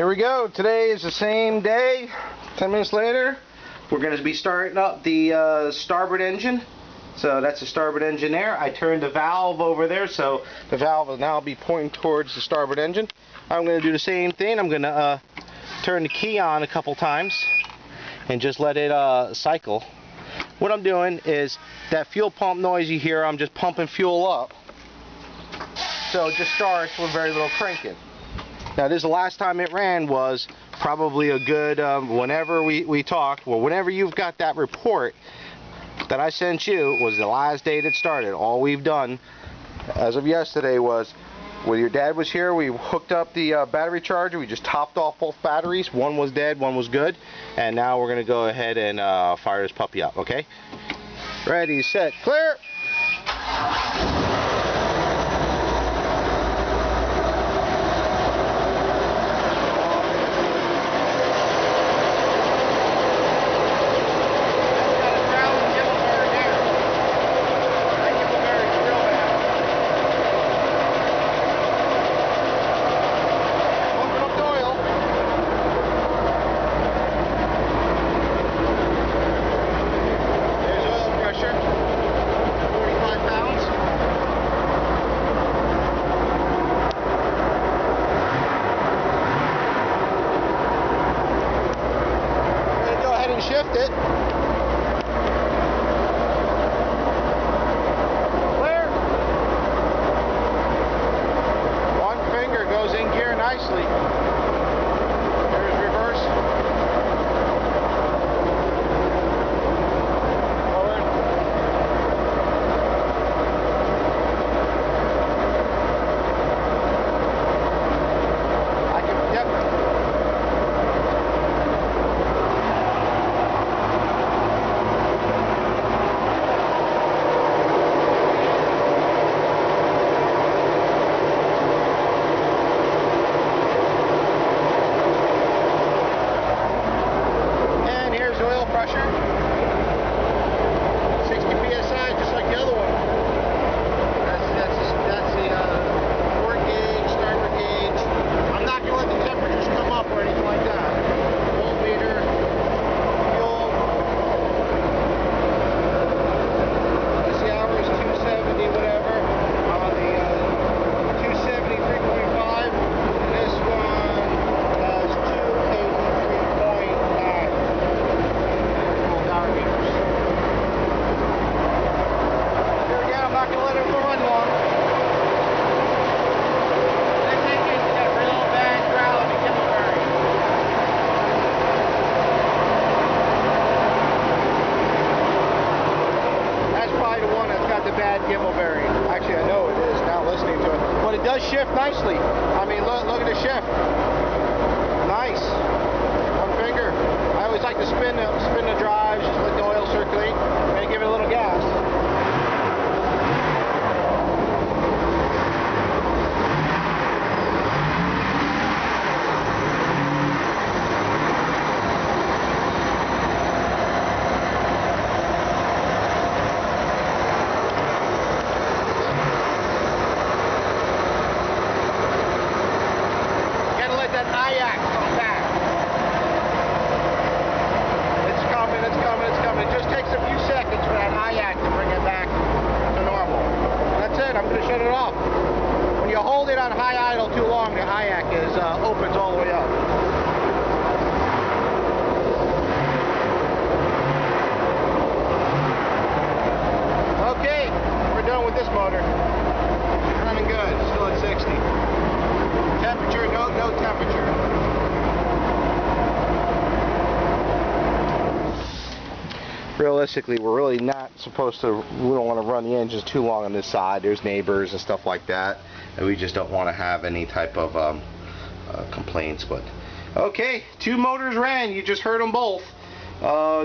Here we go. Today is the same day. 10 minutes later, we're going to be starting up the starboard engine. So that's the starboard engine there. I turned the valve over there, so the valve will now be pointing towards the starboard engine. I'm going to do the same thing. I'm going to turn the key on a couple times and just let it cycle. What I'm doing is that fuel pump noise you hear, I'm just pumping fuel up. So it just starts with very little cranking. Now this is the last time it ran was probably a good, whenever we talked, well, whenever you've got that report that I sent you was the last day that started. All we've done as of yesterday was, when your dad was here, we hooked up the battery charger. We just topped off both batteries. One was dead, one was good. And now we're going to go ahead and fire this puppy up, okay? Ready, set, clear! Shift it. Clear. One finger goes in gear nicely. There's reverse. Forward. Yep. Pressure, 60 psi, just like the other one. That's the port gauge, starboard gauge. I'm not going to let the temperatures come up or anything like that. Voltmeter, fuel. The hour is 270, whatever. On the 270 3.5. This one has 283.9. I'm not going to let it run long. This engine's got a real bad growl and gimbal bearing. That's probably the one that's got the bad gimbal bearing. Actually, I know it is now listening to it. But it does shift nicely. I mean, look at the shift. Nice. One finger. I always like to spin the drives, just let the oil circulate, and give it a little gas. Gotta let that kayak come back. It's coming. It just takes a few seconds for that kayak to bring it back to normal. That's it. I'm going to shut it off. When you hold it on high idle too long, the kayak opens all the way up. Okay, we're done with this motor. It's running good. Still at 60. Temperature, no temperature. Realistically, we're really not supposed to, we don't want to run the engines too long on this side. There's neighbors and stuff like that, and we just don't want to have any type of complaints. But okay, two motors ran. You just heard them both.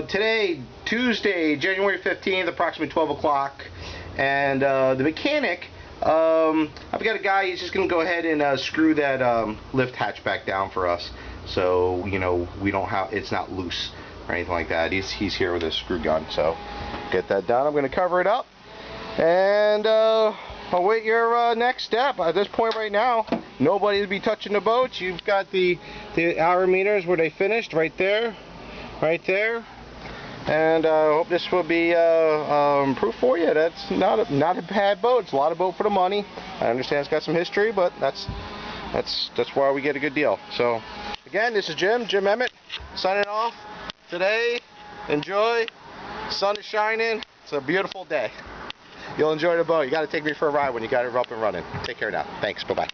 Today, Tuesday, January 15th, approximately 12 o'clock, and the mechanic, I've got a guy, he's just going to go ahead and screw that lift hatch back down for us, so you know we don't have, it's not loose or anything like that. He's here with a screw gun, so get that done. I'm going to cover it up and await your next step. At this point right now, nobody will be touching the boats. You've got the hour meters where they finished right there, and I hope this will be proof for you. That's not a bad boat. It's a lot of boat for the money. I understand it's got some history, but that's why we get a good deal. So again, this is Jim Emmett, signing off today. Enjoy. Sun is shining. It's a beautiful day. You'll enjoy the boat. You got to take me for a ride when you got it up and running. Take care now. Thanks. Bye-bye.